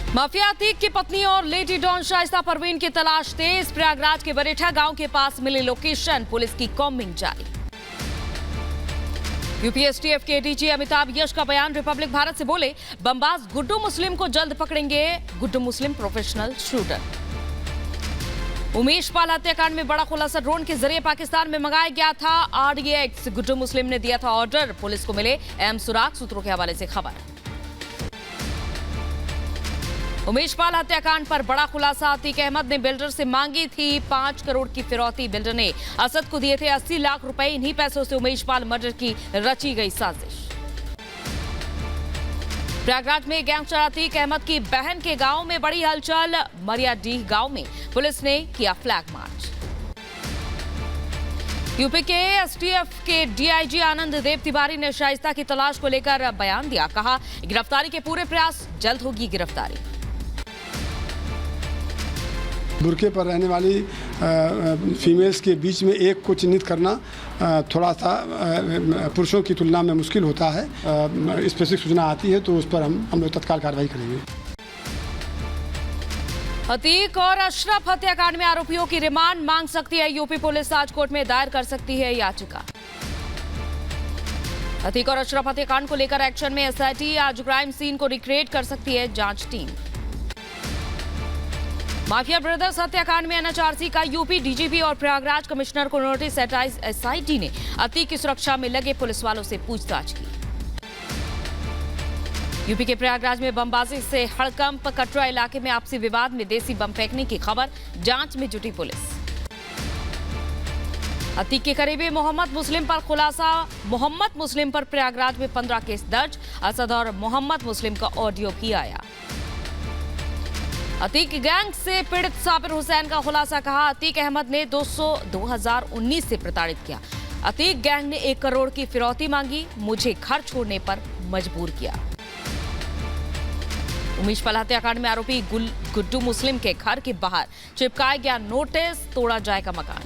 Mafia Atiq की पत्नी और लेडी डॉन शाइस्ता परवीन की तलाश तेज। प्रयागराज के बरेठा गांव के पास मिली लोकेशन, पुलिस की कॉम्बिंग जारी। यूपीएसटीएफ के डीजी अमिताभ यश का बयान, रिपब्लिक भारत से बोले बमबाज गुड्डू मुस्लिम को जल्द पकड़ेंगे। Guddu Muslim professional shooter. उमेश पाल हत्याकांड में बड़ा खुलासा, ड्रोन के जरिए पाकिस्तान में मंगाया गया था आरडीएक्स। गुड्डू मुस्लिम ने दिया था ऑर्डर, पुलिस को मिले अहम सुराग, सूत्रों के हवाले से खबर। उमेश पाल हत्याकांड पर बड़ा खुलासा, अतीक अहमद ने बिल्डर से मांगी थी 5 करोड़ की फिरौती। बिल्डर ने असद को दिए थे 80 लाख रुपए। इन्हीं पैसों से उमेश पाल मर्डर की रची गई साजिश। प्रयागराज में गैंगस्टर अतीक अहमद की बहन के गांव में बड़ी हलचल। मरियाडीह गांव में पुलिस ने किया फ्लैग मार्च। यूपी के एसटीएफ के डीआईजी आनंद देव तिवारी ने शाइस्ता की तलाश को लेकर बयान दिया। कहा, गिरफ्तारी के पूरे प्रयास, जल्द होगी गिरफ्तारी। बुरके पर रहने वाली फीमेल्स के बीच में एक को चिन्हित करना थोड़ा सा पुरुषों की तुलना में मुश्किल होता है। स्पेसिफिक सूचना आती है तो उस पर हम लोग तत्काल कार्रवाई करेंगे। अतीक और अशरफ हत्याकांड में आरोपियों की रिमांड मांग सकती है यूपी पुलिस। आज कोर्ट में दायर कर सकती है याचिका। अतीक और अशरफ हत्याकांड को लेकर एक्शन में एसआईटी। आज क्राइम सीन को रिक्रिएट कर सकती है जांच टीम। माफिया ब्रदर्स हत्याकांड में एनएचआरसी का यूपी डीजीपी और प्रयागराज कमिश्नर को नोटिस। एसआईटी ने अतीक की सुरक्षा में लगे पुलिस वालों से पूछताछ की। यूपी के प्रयागराज में बमबाजी से हड़कंप। कटरा इलाके में आपसी विवाद में देसी बम फेंकने की खबर, जांच में जुटी पुलिस। अतीक के करीबी मोहम्मद मुस्लिम पर खुलासा। मोहम्मद मुस्लिम पर प्रयागराज में 15 केस दर्ज। असद और मोहम्मद मुस्लिम का ऑडियो भी आया। अतीक गैंग से पीड़ित साबिर हुसैन का खुलासा। कहा, अतीक अहमद ने 2019 से प्रताड़ित किया। अतीक गैंग ने 1 करोड़ की फिरौती मांगी, मुझे घर छोड़ने पर मजबूर किया। उमेश पाल हत्याकांड में आरोपी गुड्डू मुस्लिम के घर के बाहर चिपकाया गया नोटिस, तोड़ा जाएगा मकान।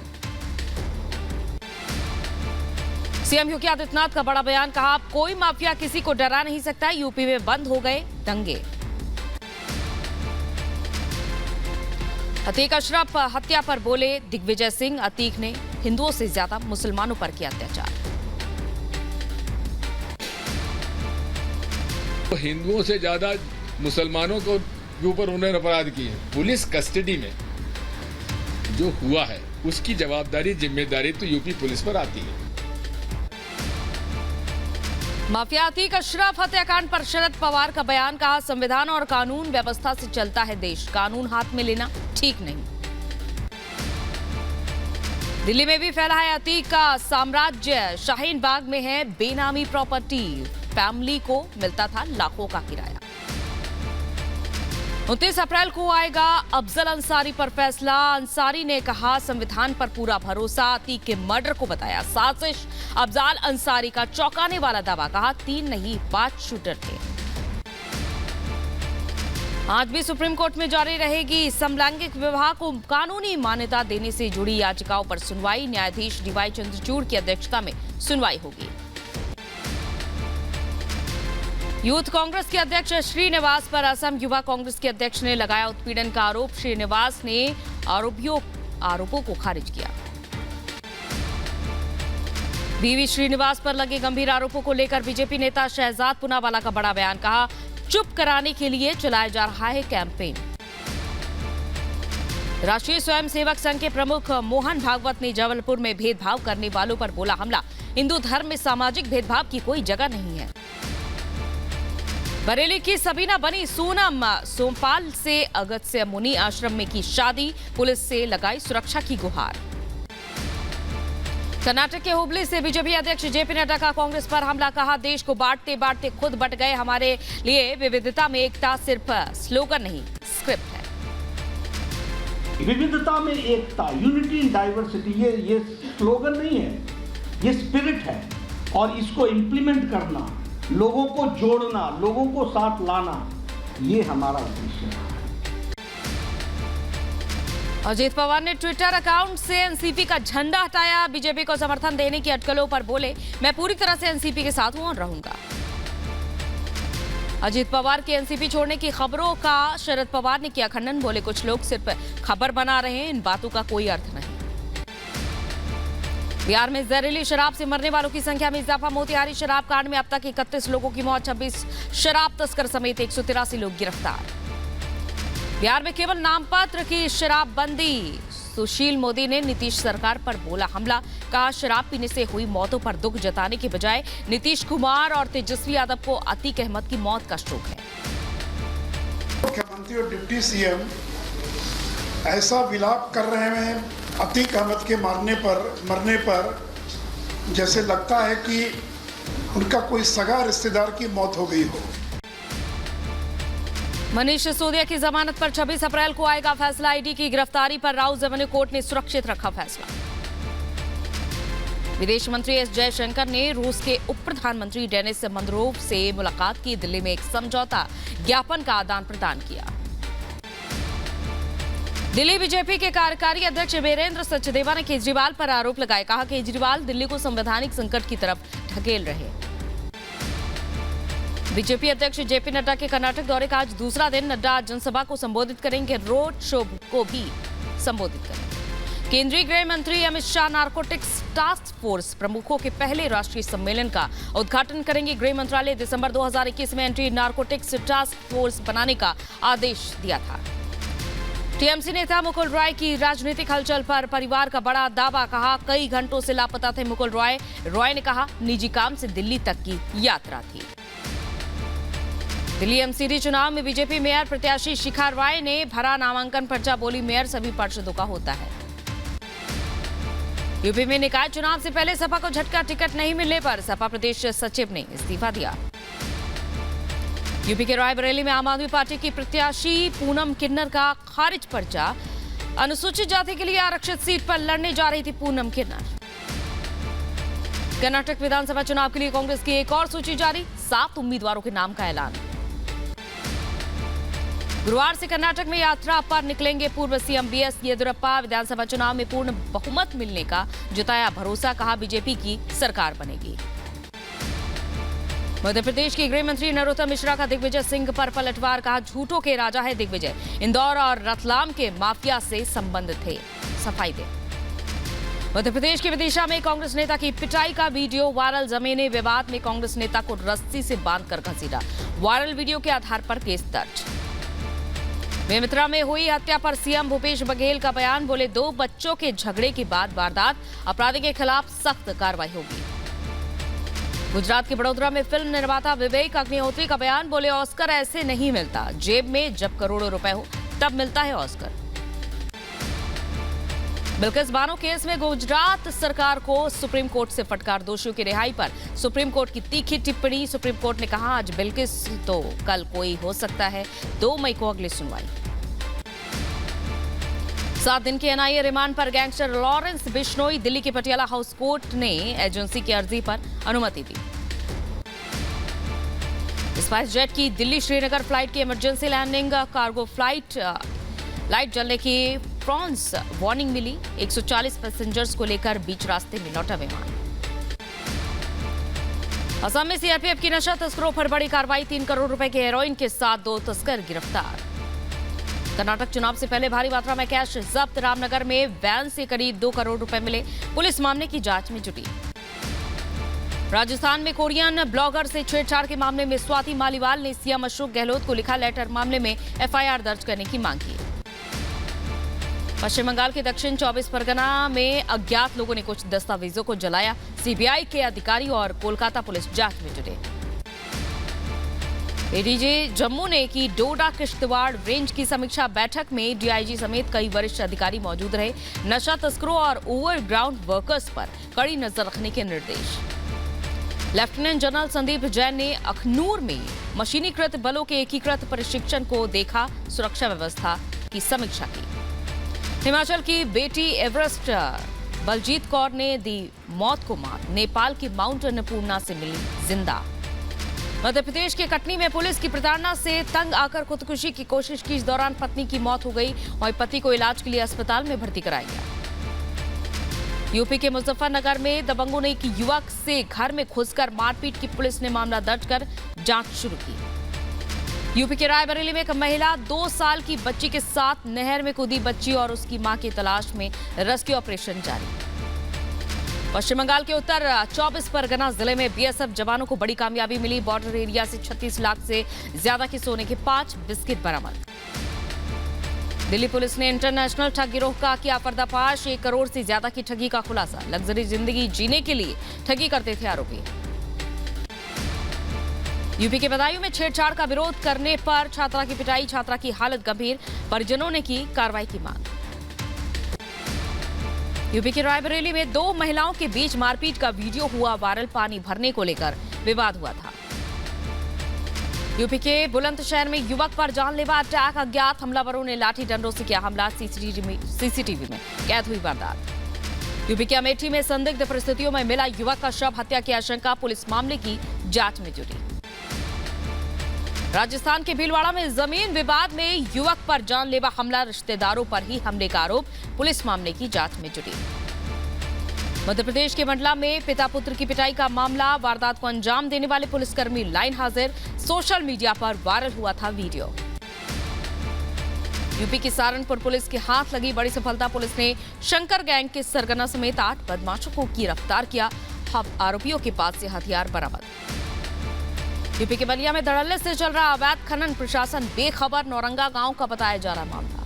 सीएम योगी आदित्यनाथ का बड़ा बयान। कहा, कोई माफिया किसी को डरा नहीं सकता। यूपी में बंद हो गए दंगे। अतीक अशरफ हत्या पर बोले दिग्विजय सिंह, अतीक ने हिंदुओं से ज्यादा मुसलमानों पर किया अत्याचार। तो हिंदुओं से ज्यादा मुसलमानों के ऊपर उन्होंने अपराध किए। पुलिस कस्टडी में जो हुआ है उसकी जवाबदारी, जिम्मेदारी तो यूपी पुलिस पर आती है। माफिया अतीक अशरफ हत्याकांड पर शरद पवार का बयान। कहा, संविधान और कानून व्यवस्था से चलता है देश, कानून हाथ में लेना ठीक नहीं। दिल्ली में भी फैला है अतीक का साम्राज्य। शाहीन बाग में है बेनामी प्रॉपर्टी, फैमिली को मिलता था लाखों का किराया। 29 अप्रैल को आएगा अफजल अंसारी पर फैसला। अंसारी ने कहा, संविधान पर पूरा भरोसा। अतीक के मर्डर को बताया साजिश। अफजल अंसारी का चौंकाने वाला दावा। कहा, 3 नहीं 5 शूटर थे। आज भी सुप्रीम कोर्ट में जारी रहेगी समलैंगिक विवाह को कानूनी मान्यता देने से जुड़ी याचिकाओं पर सुनवाई। न्यायाधीश डीवाई चंद्रचूड़ की अध्यक्षता में सुनवाई होगी। यूथ कांग्रेस के अध्यक्ष श्रीनिवास पर असम युवा कांग्रेस के अध्यक्ष ने लगाया उत्पीड़न का आरोप। श्रीनिवास ने आरोपों को खारिज किया। बीवी श्रीनिवास पर लगे गंभीर आरोपों को लेकर बीजेपी नेता शहजाद पूनावाला का बड़ा बयान। कहा, चुप कराने के लिए चलाया जा रहा है कैंपेन। राष्ट्रीय स्वयंसेवक संघ के प्रमुख मोहन भागवत ने जबलपुर में भेदभाव करने वालों पर बोला हमला। हिंदू धर्म में सामाजिक भेदभाव की कोई जगह नहीं है। बरेली की सबीना बनी सोनम। सोमपाल से अगस्त्य मुनि आश्रम में की शादी, पुलिस से लगाई सुरक्षा की गुहार। कर्नाटक के हुबली से बीजेपी अध्यक्ष जेपी नड्डा का कांग्रेस पर हमला। कहा, देश को बांटते बांटते खुद बट गए। हमारे लिए विविधता में एकता सिर्फ स्लोगन नहीं, स्क्रिप्ट है। विविधता में एकता, यूनिटी इन डाइवर्सिटी, ये स्लोगन नहीं है, ये स्पिरिट है। और इसको इंप्लीमेंट करना, लोगों को जोड़ना, लोगों को साथ लाना, ये हमारा उद्देश्य है। अजीत पवार ने ट्विटर अकाउंट से एनसीपी का झंडा हटाया। बीजेपी को समर्थन देने की अटकलों पर बोले, मैं पूरी तरह से एनसीपी के साथ हूं और रहूंगा। अजीत पवार के एनसीपी छोड़ने की खबरों का शरद पवार ने किया खंडन। बोले कुछ लोग सिर्फ खबर बना रहे हैं, इन बातों का कोई अर्थ नहीं। बिहार में जहरीली शराब से मरने वालों की संख्या में इजाफा। मोतिहारी शराब कांड में अब तक 31 लोगों की मौत, 26 शराब तस्कर समेत 183 लोग गिरफ्तार। बिहार में केवल नाममात्र की शराबबंदी। सुशील मोदी ने नीतीश सरकार पर बोला हमला। कहा शराब पीने से हुई मौतों पर दुख जताने के बजाय नीतीश कुमार और तेजस्वी यादव को अतीक अहमद की मौत का शोक है। मुख्यमंत्री और डिप्टी सीएम ऐसा विलाप कर रहे हैं अतीक अहमद के मरने पर जैसे लगता है कि उनका कोई सगा रिश्तेदार की मौत हो गई हो। मनीष सिसोदिया की जमानत पर 26 अप्रैल को आएगा फैसला। ईडी की गिरफ्तारी पर राउस रेवेन्यू कोर्ट ने सुरक्षित रखा फैसला। विदेश मंत्री एस जयशंकर ने रूस के उप प्रधानमंत्री डेनिस मंद्रोव से मुलाकात की। दिल्ली में एक समझौता ज्ञापन का आदान प्रदान किया। दिल्ली बीजेपी के कार्यकारी अध्यक्ष वीरेंद्र सचदेवा ने केजरीवाल पर आरोप लगाए। कहा केजरीवाल दिल्ली को संवैधानिक संकट की तरफ ढकेल रहे। बीजेपी अध्यक्ष जेपी नड्डा के कर्नाटक दौरे का आज दूसरा दिन। नड्डा जनसभा को संबोधित करेंगे, रोड शो को भी संबोधित करेंगे। केंद्रीय गृह मंत्री Amit Shah narcotics task force प्रमुखों के पहले राष्ट्रीय सम्मेलन का उद्घाटन करेंगे। गृह मंत्रालय दिसंबर 2021 में एंटी नारकोटिक्स टास्क फोर्स बनाने का आदेश दिया था। टीएमसी नेता मुकुल रॉय की राजनीतिक हलचल पर परिवार का बड़ा दावा। कहा कई घंटों से लापता थे मुकुल रॉय। रॉय ने कहा निजी काम से दिल्ली तक की यात्रा थी। दिल्ली एमसीडी चुनाव में बीजेपी मेयर प्रत्याशी शिखा राय ने भरा नामांकन पर्चा। बोली मेयर सभी पार्षदों का होता है। यूपी में निकाय चुनाव से पहले सपा को झटका। टिकट नहीं मिलने पर सपा प्रदेश सचिव ने इस्तीफा दिया। यूपी के रायबरेली में आम आदमी पार्टी की प्रत्याशी पूनम किन्नर का खारिज पर्चा। अनुसूचित जाति के लिए आरक्षित सीट पर लड़ने जा रही थी पूनम किन्नर। कर्नाटक विधानसभा चुनाव के लिए कांग्रेस की एक और सूची जारी। 7 उम्मीदवारों के नाम का ऐलान। गुरुवार से कर्नाटक में यात्रा पर निकलेंगे पूर्व सीएम बीएस येदियुरप्पा। विधानसभा चुनाव में पूर्ण बहुमत मिलने का जताया भरोसा। कहा बीजेपी की सरकार बनेगी। मध्य प्रदेश के गृह मंत्री नरोत्तम मिश्रा का दिग्विजय सिंह पर पलटवार। कहा झूठों के राजा है दिग्विजय। इंदौर और रतलाम के माफिया से संबंध थे। सफाई दे। मध्य प्रदेश के विदिशा में कांग्रेस नेता की पिटाई का वीडियो वायरल। जमीनी विवाद में कांग्रेस नेता को रस्सी से बांधकर घसीटा। वायरल वीडियो के आधार पर केस दर्ज। बेमित्रा में हुई हत्या पर सीएम भूपेश बघेल का बयान। बोले 2 बच्चों के झगड़े के बाद वारदात। अपराधी के खिलाफ सख्त कार्रवाई होगी। गुजरात के बड़ोदरा में फिल्म निर्माता विवेक अग्निहोत्री का बयान। बोले ऑस्कर ऐसे नहीं मिलता, जेब में जब करोड़ों रुपए हो तब मिलता है ऑस्कर। बिल्किस बानो केस में गुजरात सरकार को सुप्रीम कोर्ट से फटकार। दोषियों की रिहाई पर सुप्रीम कोर्ट की तीखी टिप्पणी। सुप्रीम कोर्ट ने कहा आज बिल्किस तो कल कोई हो सकता है। 2 मई को अगली सुनवाई। 7 दिन के एनआईए रिमांड पर गैंगस्टर लॉरेंस बिश्नोई। दिल्ली के पटियाला हाउस कोर्ट ने एजेंसी की अर्जी पर अनुमति दी। स्पाइस जेट की दिल्ली श्रीनगर फ्लाइट की emergency landing. Cargo flight light जलने की फ्रांस वार्निंग मिली। 140 पैसेंजर्स को लेकर बीच रास्ते में लौटा विमान। असम में सीआरपीएफ की नशा तस्करों पर बड़ी कार्रवाई। 3 करोड़ रुपए के हेरोइन के साथ 2 तस्कर गिरफ्तार। कर्नाटक चुनाव से पहले भारी मात्रा में कैश जब्त। रामनगर में वैन से करीब 2 करोड़ रुपए मिले। पुलिस मामले की जांच में जुटी। राजस्थान में कोरियन ब्लॉगर से छेड़छाड़ के मामले में स्वाति मालीवाल ने सीएम अशोक गहलोत को लिखा लेटर। मामले में एफआईआर दर्ज करने की मांग की। पश्चिम बंगाल के दक्षिण 24 परगना में अज्ञात लोगों ने कुछ दस्तावेजों को जलाया। सीबीआई के अधिकारी और कोलकाता पुलिस जांच में जुटे। एडीजी जम्मू ने की डोडा किश्तवाड़ रेंज की समीक्षा बैठक में डीआईजी समेत कई वरिष्ठ अधिकारी मौजूद रहे। नशा तस्करों और ओवरग्राउंड वर्कर्स पर कड़ी नजर रखने के निर्देश। लेफ्टिनेंट जनरल संदीप जैन ने अखनूर में मशीनीकृत बलों के एकीकृत प्रशिक्षण को देखा। सुरक्षा व्यवस्था की समीक्षा की। हिमाचल की बेटी एवरेस्ट बलजीत कौर ने दी मौत को मात। नेपाल की माउंट अन्नपूर्णा से मिली जिंदा। मध्य प्रदेश के कटनी में पुलिस की प्रताड़ना से तंग आकर खुदकुशी की कोशिश की। इस दौरान पत्नी की मौत हो गई और पति को इलाज के लिए अस्पताल में भर्ती कराया गया। यूपी के मुजफ्फरनगर में दबंगों ने एक युवक से घर में घुसकर मारपीट की। पुलिस ने मामला दर्ज कर जांच शुरू की। यूपी के रायबरेली में एक महिला 2 साल की बच्ची के साथ नहर में कूदी। बच्ची और उसकी मां की तलाश में रेस्क्यू ऑपरेशन जारी। पश्चिम बंगाल के उत्तर 24 परगना जिले में बीएसएफ जवानों को बड़ी कामयाबी मिली। बॉर्डर एरिया से 36 लाख से ज्यादा के सोने के 5 बिस्किट बरामद। दिल्ली पुलिस ने इंटरनेशनल ठग गिरोह का किया पर्दाफाश। 1 करोड़ से ज्यादा की ठगी का खुलासा। लग्जरी जिंदगी जीने के लिए ठगी करते थे आरोपी। यूपी के बदायूं में छेड़छाड़ का विरोध करने पर छात्रा की पिटाई। छात्रा की हालत गंभीर। परिजनों ने की कार्रवाई की मांग। यूपी के रायबरेली में 2 महिलाओं के बीच मारपीट का वीडियो हुआ वायरल। पानी भरने को लेकर विवाद हुआ था। यूपी के बुलंदशहर में युवक पर जानलेवा अटैक। अज्ञात हमलावरों ने लाठी डंडों से किया हमला। सीसीटीवी में कैद हुई वारदात। यूपी के अमेठी में संदिग्ध परिस्थितियों में मिला युवक का शव। हत्या की आशंका। पुलिस मामले की जांच में जुटी। राजस्थान के भीलवाड़ा में जमीन विवाद में युवक पर जानलेवा हमला। रिश्तेदारों पर ही हमले का आरोप। पुलिस मामले की जांच में जुटी। मध्य प्रदेश के मंडला में पिता पुत्र की पिटाई का मामला। वारदात को अंजाम देने वाले पुलिसकर्मी लाइन हाजिर। सोशल मीडिया पर वायरल हुआ था वीडियो। यूपी की सहारनपुर पुलिस के हाथ लगी बड़ी सफलता। पुलिस ने शंकर गैंग के सरगना समेत 8 बदमाशों को गिरफ्तार किया। आरोपियों के पास से हथियार बरामद। यूपी के बलिया में धड़ल्ले से चल रहा अवैध खनन। प्रशासन बेखबर। नौरंगा गांव का बताया जा रहा मामला।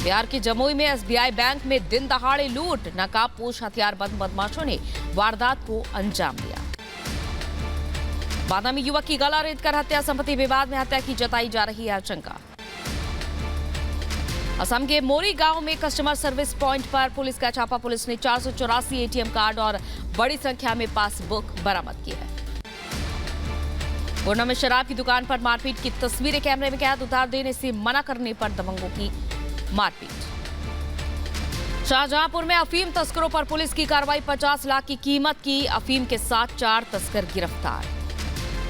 बिहार के जमुई में एसबीआई बैंक में दिन दहाड़े लूट। नकाबपोश हथियारबंद बदमाशों ने वारदात को अंजाम दिया। बांदा में युवक की गला रेतकर हत्या। संपत्ति विवाद में हत्या की जताई जा रही है आशंका। असम के मोरी गांव में कस्टमर सर्विस पॉइंट पर पुलिस का छापा। पुलिस ने 484 एटीएम कार्ड और बड़ी संख्या में पासबुक बरामद की है। गुना में शराब की दुकान पर मारपीट की तस्वीरें कैमरे में कैद। उधार देने से मना करने पर दबंगों की मारपीट। शाहजहांपुर में अफीम तस्करों पर पुलिस की कार्रवाई। 50 लाख की कीमत की अफीम के साथ 4 तस्कर गिरफ्तार।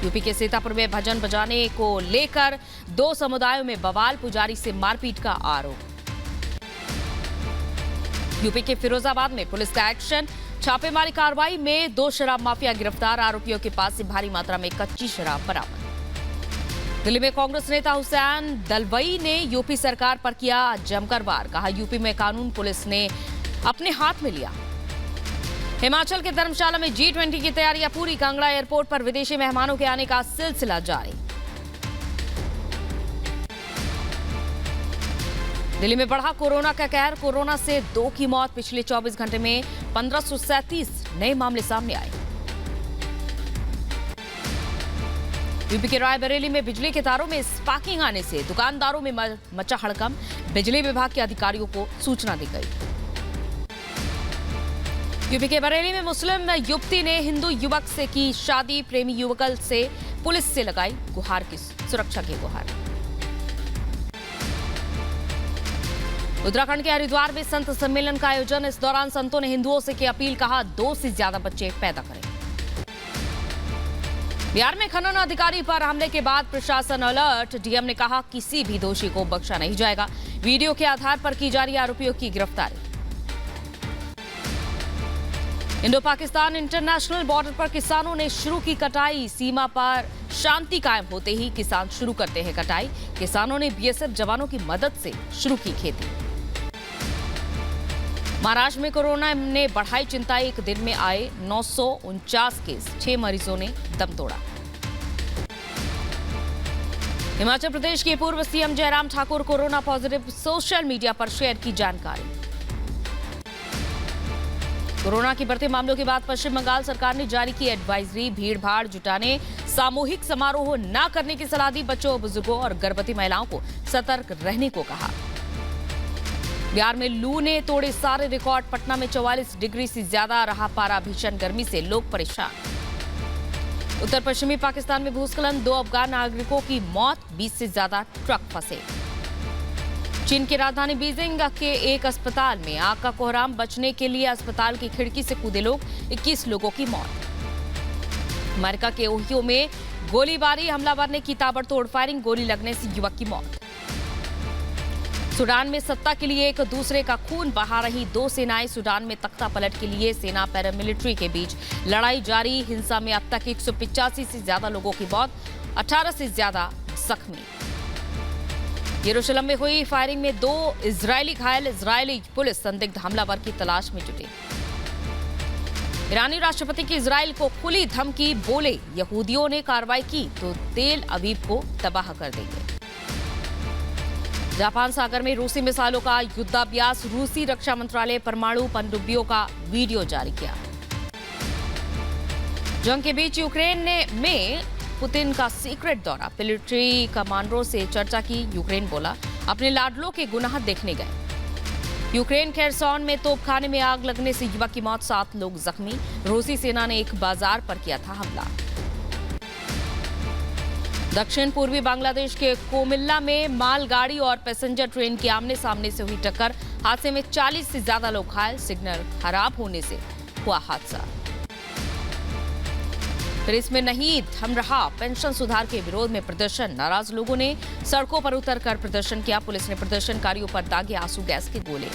यूपी के सीतापुर में भजन बजाने को लेकर 2 समुदायों में बवाल। पुजारी से मारपीट का आरोप। यूपी के फिरोजाबाद में पुलिस का एक्शन। छापेमारी कार्रवाई में 2 शराब माफिया गिरफ्तार। आरोपियों के पास से भारी मात्रा में कच्ची शराब बरामद। दिल्ली में कांग्रेस नेता हुसैन दलवई ने यूपी सरकार पर किया जमकर वार। कहा यूपी में कानून पुलिस ने अपने हाथ में लिया। हिमाचल के धर्मशाला में G20 की तैयारियां पूरी। कांगड़ा एयरपोर्ट पर विदेशी मेहमानों के आने का सिलसिला जारी। दिल्ली में बढ़ा कोरोना का कहर। कोरोना से 2 की मौत। पिछले 24 घंटे में 1537 नए मामले सामने आए। यूपी के रायबरेली में बिजली के तारों में स्पार्किंग आने से दुकानदारों में मचा हड़कंप। बिजली विभाग के अधिकारियों को सूचना दी गई। यूपी के बरेली में मुस्लिम युवती ने हिंदू युवक से की शादी। प्रेमी युवक से पुलिस से लगाई गुहार की सुरक्षा की गुहार। उत्तराखंड के हरिद्वार में संत सम्मेलन का आयोजन। इस दौरान संतों ने हिंदुओं से की अपील। कहा 2 से ज्यादा बच्चे पैदा करें। बिहार में खनन अधिकारी पर हमले के बाद प्रशासन अलर्ट। डीएम ने कहा किसी भी दोषी को बख्शा नहीं जाएगा। वीडियो के आधार पर की जा रही आरोपियों की गिरफ्तारी। इंडो पाकिस्तान इंटरनेशनल बॉर्डर पर किसानों ने शुरू की कटाई। सीमा पर शांति कायम होते ही किसान शुरू करते हैं कटाई। किसानों ने बीएसएफ जवानों की मदद से शुरू की खेती। महाराष्ट्र में कोरोना ने बढ़ाई चिंता। एक दिन में आए 949 केस। 6 मरीजों ने दम तोड़ा। हिमाचल प्रदेश के पूर्व CM Jairam Thakur corona positive. Social media पर शेयर की जानकारी। कोरोना के बढ़ते मामलों के बाद पश्चिम बंगाल सरकार ने जारी की एडवाइजरी। भीड़-भाड़ जुटाने, सामूहिक समारोह न करने की सलाह दी। बच्चों, बुजुर्गों और गर्भवती महिलाओं को सतर्क रहने को कहा। बिहार में लू ने तोड़े सारे रिकॉर्ड। पटना में 44 डिग्री से ज्यादा रहा पारा। भीषण गर्मी से लोग परेशान। उत्तर पश्चिमी पाकिस्तान में भूस्खलन। 2 अफगान नागरिकों की मौत। 20 से ज्यादा ट्रक फंसे। चीन की राजधानी बीजिंग के एक अस्पताल में आग का कोहराम। बचने के लिए अस्पताल की खिड़की से कूदे लोग। 21 लोगों की मौत। अमेरिका के ओहियो में गोलीबारी। हमलावर ने की ताबड़तोड़ फायरिंग। गोली लगने से युवक की मौत। सूडान में सत्ता के लिए एक दूसरे का खून बहा रही दो सेनाएं। सूडान में तख्ता पलट के लिए सेना पैरामिलिट्री के बीच लड़ाई जारी। हिंसा में अब तक 185 से ज्यादा लोगों की मौत, 18 से ज्यादा जख्मी। यरूशलेम में हुई फायरिंग में 2 इजरायली घायल। इजरायली पुलिस संदिग्ध हमलावर की तलाश में जुटी। ईरानी राष्ट्रपति की इजराइल को खुली धमकी, बोले यहूदियों ने कार्रवाई की तो तेल अवीव को तबाह कर देंगे। जापान सागर में रूसी मिसाइलों का युद्धाभ्यास। रूसी रक्षा मंत्रालय परमाणु पनडुब्बियों का वीडियो जारी किया। जंग के बीच यूक्रेन में पुतिन का सीक्रेट दौरा। मिलिट्री कमांडरों से चर्चा की। यूक्रेन बोला अपने लाडलों के गुनाह देखने गए। यूक्रेन खेरसॉन में तोपखाने में आग लगने से युवक की मौत, 7 लोग जख्मी। रूसी सेना ने एक बाजार पर किया था हमला। दक्षिण पूर्वी बांग्लादेश के कोमिल्ला में मालगाड़ी और पैसेंजर ट्रेन की आमने सामने से हुई टक्कर। हादसे में 40 से ज्यादा लोग घायल। सिग्नल खराब होने से हुआ हादसा। फिर इसमें नहीं थम रहा पेंशन सुधार के विरोध में प्रदर्शन। नाराज लोगों ने सड़कों पर उतरकर प्रदर्शन किया। पुलिस ने प्रदर्शनकारियों पर दागे आंसू गैस के गोले।